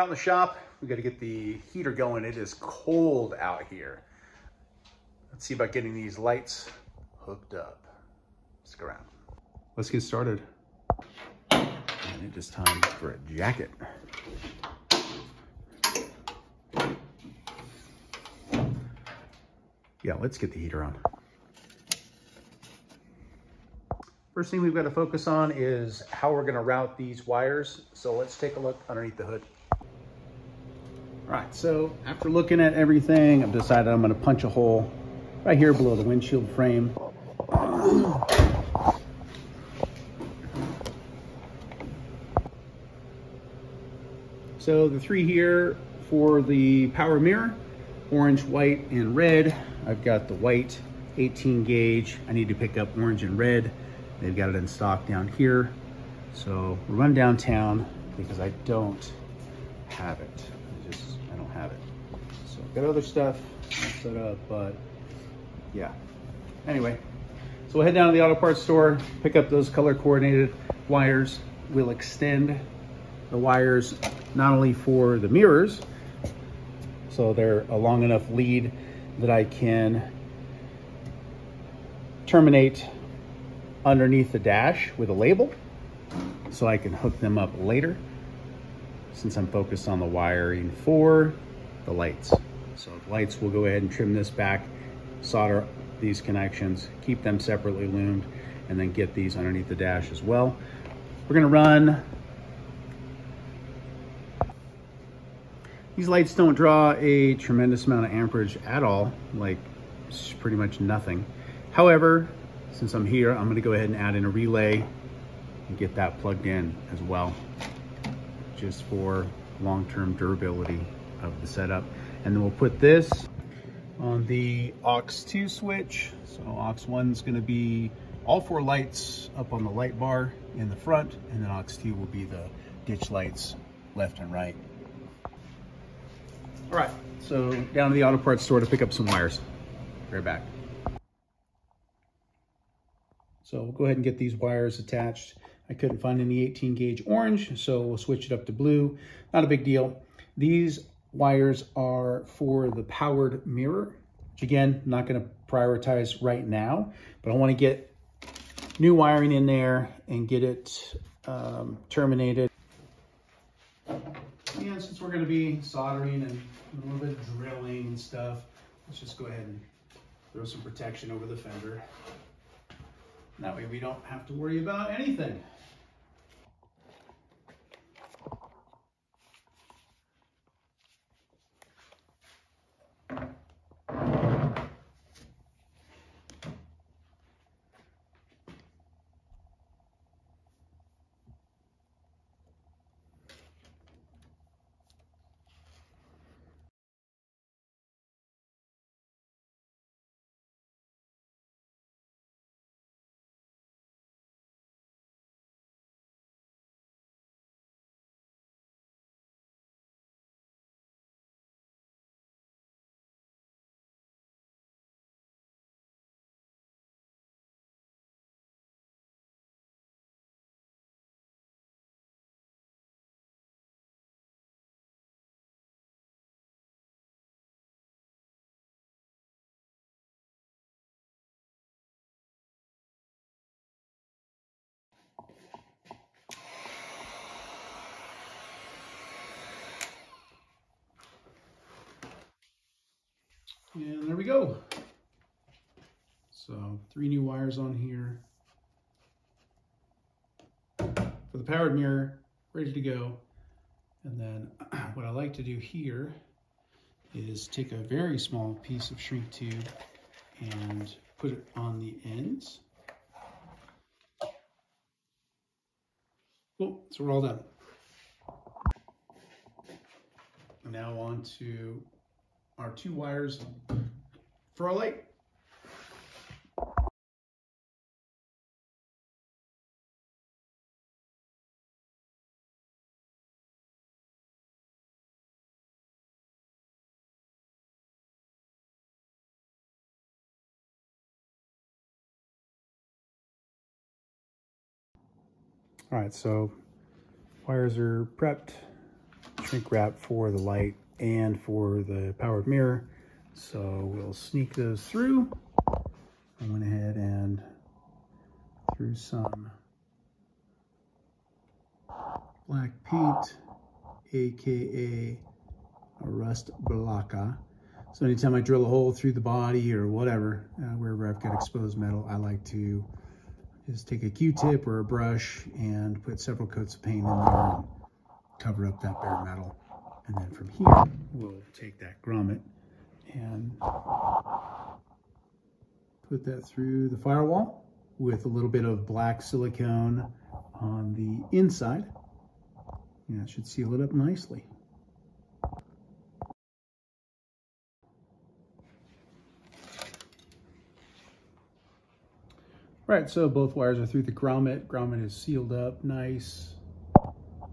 in the shop. We got to get the heater going. It is cold out here. Let's see about getting these lights hooked up. Stick around. Let's get started. And it is time for a jacket. Yeah, let's get the heater on. First thing we've got to focus on is how we're going to route these wires. So let's take a look underneath the hood. All right, so after looking at everything, I've decided I'm going to punch a hole right here below the windshield frame. So the three here for the power mirror, orange, white, and red. I've got the white 18 gauge. I need to pick up orange and red. They've got it in stock down here. So we'll run downtown because I don't have it. I don't have it. So I've got other stuff set up, but yeah. Anyway, so we'll head down to the auto parts store, pick up those color coordinated wires. We'll extend the wires not only for the mirrors, so they're a long enough lead that I can terminate underneath the dash with a label, so I can hook them up later, since I'm focused on the wiring for the lights. So the lights, will go ahead and trim this back, solder these connections, keep them separately loomed, and then get these underneath the dash as well. We're gonna run, these lights don't draw a tremendous amount of amperage at all, like pretty much nothing. However, since I'm here, I'm gonna go ahead and add in a relay and get that plugged in as well, just for long-term durability of the setup. And then we'll put this on the aux2 switch. So aux1 is gonna be all four lights up on the light bar in the front, and then aux2 will be the ditch lights left and right. All right, so down to the auto parts store to pick up some wires. Right back. So we'll go ahead and get these wires attached. I couldn't find any 18 gauge orange, so we'll switch it up to blue. Not a big deal. These wires are for the powered mirror, which again, I'm not gonna prioritize right now, but I wanna get new wiring in there and get it terminated. And since we're gonna be soldering and a little bit of drilling and stuff, let's just go ahead and throw some protection over the fender. That way we don't have to worry about anything. And there we go. So 3 new wires on here for the powered mirror, ready to go. And then what I like to do here is take a very small piece of shrink tube and put it on the ends. Cool, so we're all done. Now on to our 2 wires for our light. All right, so wires are prepped, shrink wrap for the light and for the powered mirror. So we'll sneak those through. I went ahead and threw some black paint, aka a rust blocker. So anytime I drill a hole through the body or whatever, wherever I've got exposed metal, I like to just take a Q-tip or a brush and put several coats of paint in there and cover up that bare metal. And then from here, we'll take that grommet and put that through the firewall with a little bit of black silicone on the inside. And that should seal it up nicely. Right, so both wires are through the grommet. Grommet is sealed up nice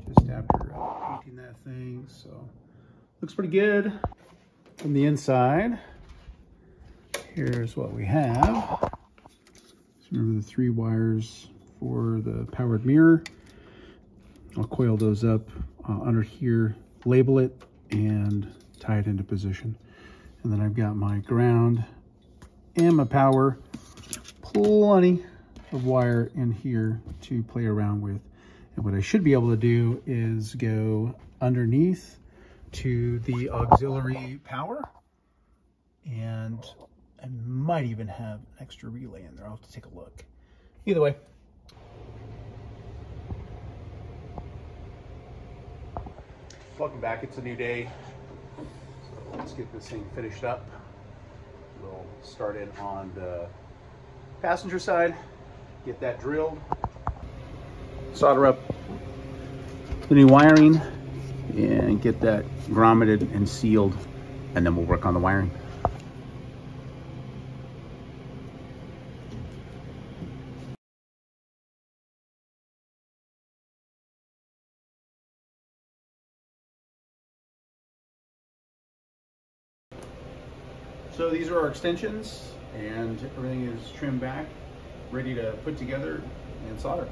just after painting that thing, so looks pretty good. From the inside, here's what we have. So remember the 3 wires for the powered mirror. I'll coil those up under here, label it, and tie it into position. And then I've got my ground and my power. Plenty of wire in here to play around with. And what I should be able to do is go underneath to the auxiliary power. And I might even have an extra relay in there. I'll have to take a look. Either way. Welcome back. It's a new day. So let's get this thing finished up. We'll start in on the passenger side, get that drilled, solder up the new wiring, and get that grommeted and sealed, and then we'll work on the wiring. So these are our extensions, and everything is trimmed back, ready to put together and solder.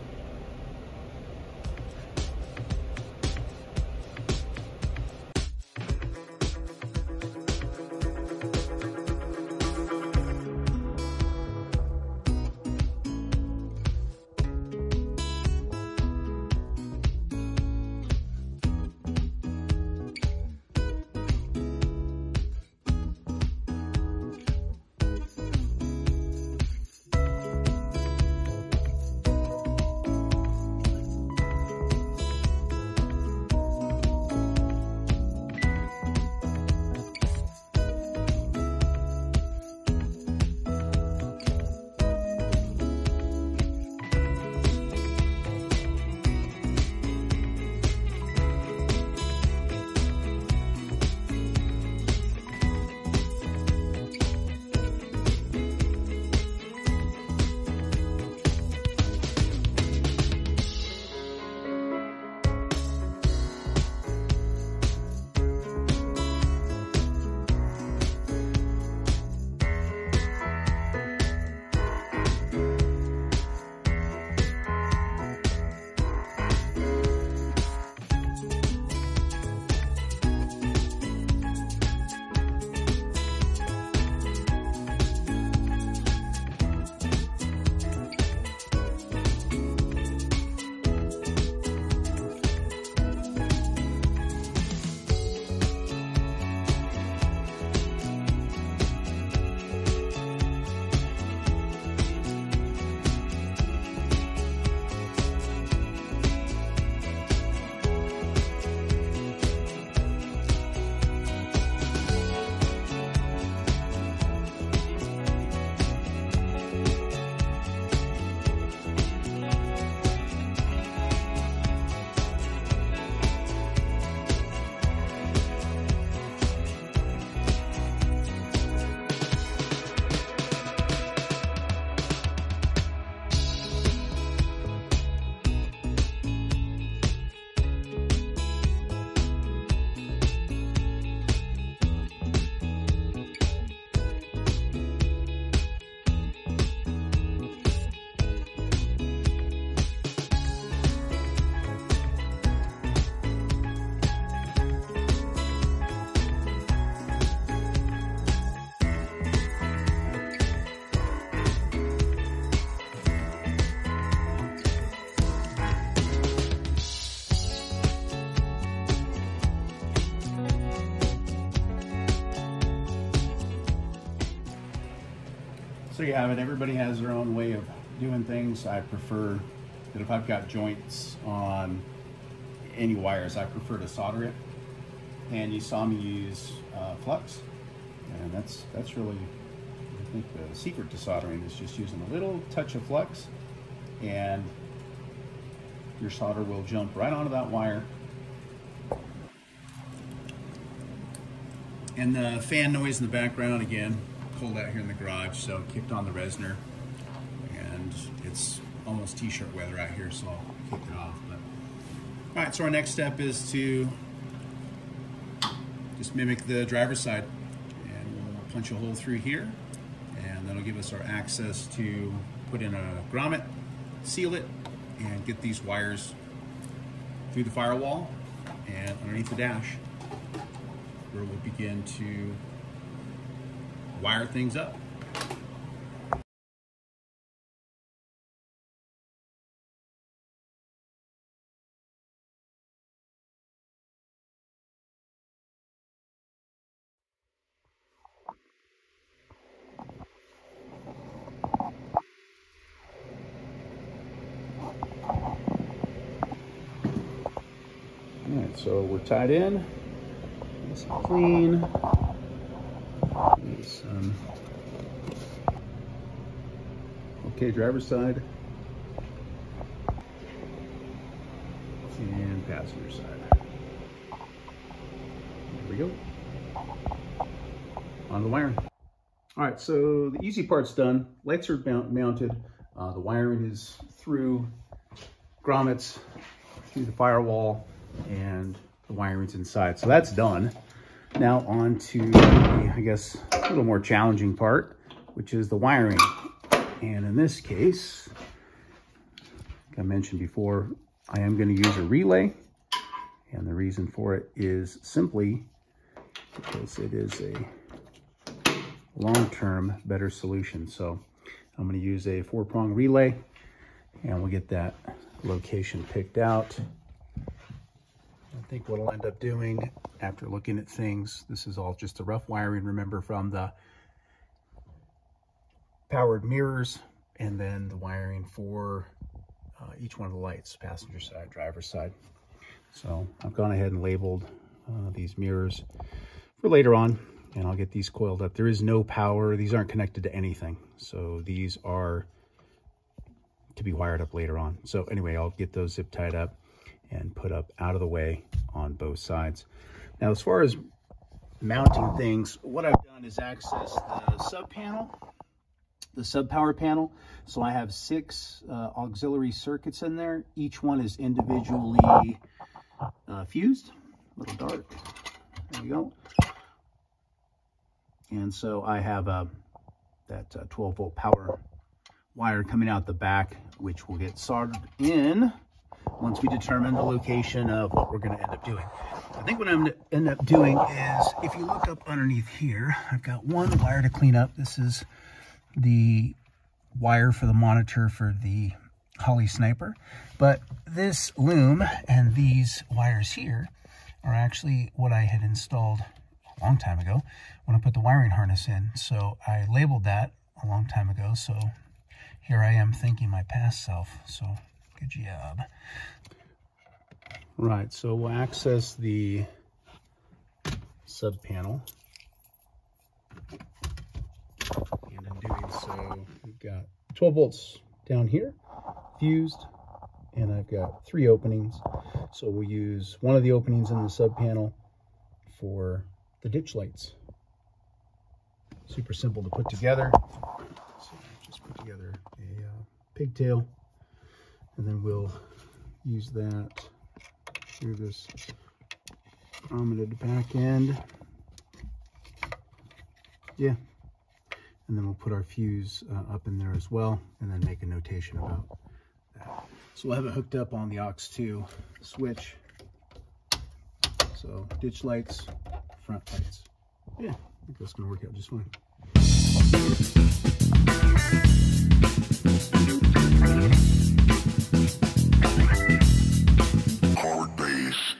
So you have it. Everybody has their own way of doing things. I prefer that if I've got joints on any wires, I prefer to solder it. And you saw me use flux, and that's really, I think, the secret to soldering is just using a little touch of flux, and your solder will jump right onto that wire. And the fan noise in the background, again, cold out here in the garage, so kicked on the Resner, and it's almost t-shirt weather out here, so I'll kick it off. But all right, so our next step is to just mimic the driver's side, and we'll punch a hole through here, and that'll give us our access to put in a grommet, seal it, and get these wires through the firewall and underneath the dash, where we'll begin to wire things up. All right, so we're tied in. Nice and clean. Okay, driver's side and passenger side. There we go. On the wiring. All right, so the easy part's done. Lights are mounted. The wiring is through grommets, through the firewall, and the wiring's inside. So that's done. Now on to the, I guess, a little more challenging part, which is the wiring. And in this case, like I mentioned before, I am going to use a relay. And the reason for it is simply because it is a long-term better solution. So I'm going to use a 4-prong relay, and we'll get that location picked out. I think what I'll end up doing after looking at things, this is all just the rough wiring, remember, from the powered mirrors, and then the wiring for each one of the lights, passenger side, driver's side. So I've gone ahead and labeled these mirrors for later on, and I'll get these coiled up. There is no power. These aren't connected to anything. So these are to be wired up later on. So anyway, I'll get those zip tied up and put up out of the way on both sides. Now, as far as mounting things, what I've done is access the sub panel, the sub power panel. So I have 6 auxiliary circuits in there. Each one is individually fused. A little dark. There you go. And so I have that 12-volt power wire coming out the back, which will get soldered in once we determine the location of what we're going to end up doing. I think what I'm going to end up doing is, if you look up underneath here, I've got one wire to clean up. This is the wire for the monitor for the Holly Sniper. But this loom and these wires here are actually what I had installed a long time ago when I put the wiring harness in. So I labeled that a long time ago. So here I am thanking my past self. So good job. Right, so we'll access the sub panel. And in doing so, we've got 12 volts down here, fused, and I've got 3 openings. So we'll use one of the openings in the sub panel for the ditch lights. Super simple to put together. So just put together a pigtail, and then we'll use that through this grommeted back end. Yeah. And then we'll put our fuse up in there as well, and then make a notation about that. So we'll have it hooked up on the aux2 switch. So ditch lights, front lights. Yeah, I think that's gonna work out just fine. Hard bass.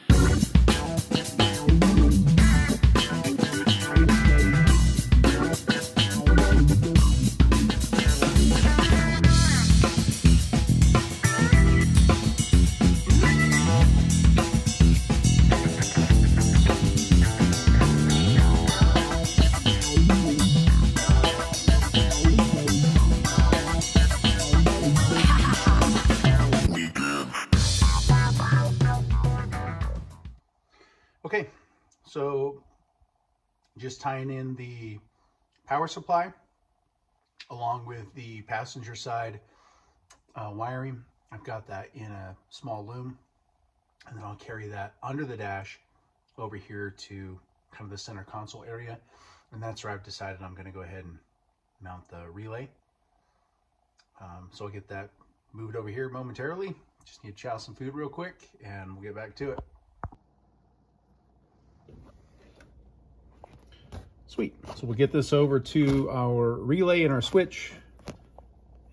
just tying in the power supply along with the passenger side wiring. I've got that in a small loom, and then I'll carry that under the dash over here to kind of the center console area. And that's where I've decided I'm going to go ahead and mount the relay. So I'll get that moved over here momentarily. Just need to chow some food real quick and we'll get back to it. Sweet. So we'll get this over to our relay and our switch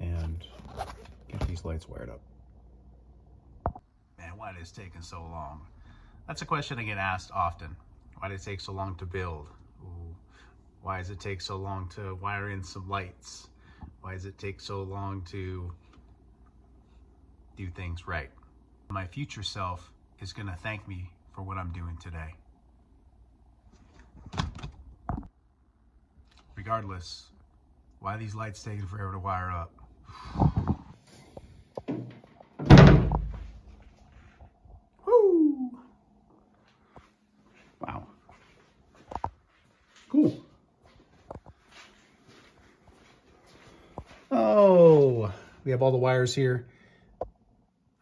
and get these lights wired up. Man, why did it taking so long? That's a question I get asked often. Why did it take so long to build? Ooh. Why does it take so long to wire in some lights? Why does it take so long to do things right? My future self is going to thank me for what I'm doing today. Regardless, why are these lights taking forever to wire up? Woo! Wow. Cool. Oh, we have all the wires here.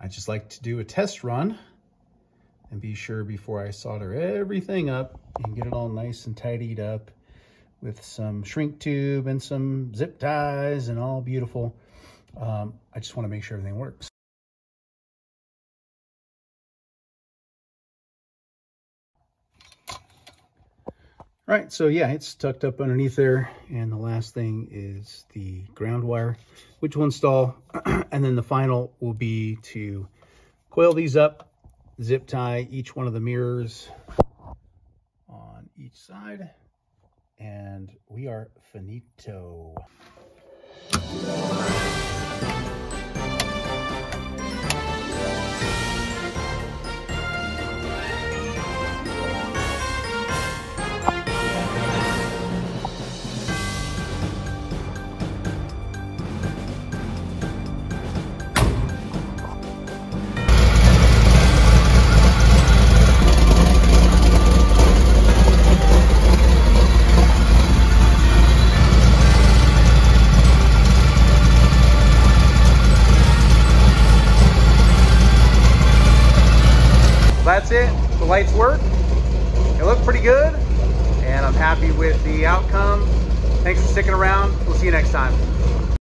I just like to do a test run and be sure before I solder everything up and get it all nice and tidied up with some shrink tube and some zip ties and all beautiful. I just want to make sure everything works. All right, so yeah, it's tucked up underneath there. And the last thing is the ground wire, which will install. And then the final will be to coil these up, zip tie each one of the mirrors on each side. And we are finito. That's it. The lights work. They look pretty good, and I'm happy with the outcome. Thanks for sticking around. We'll see you next time.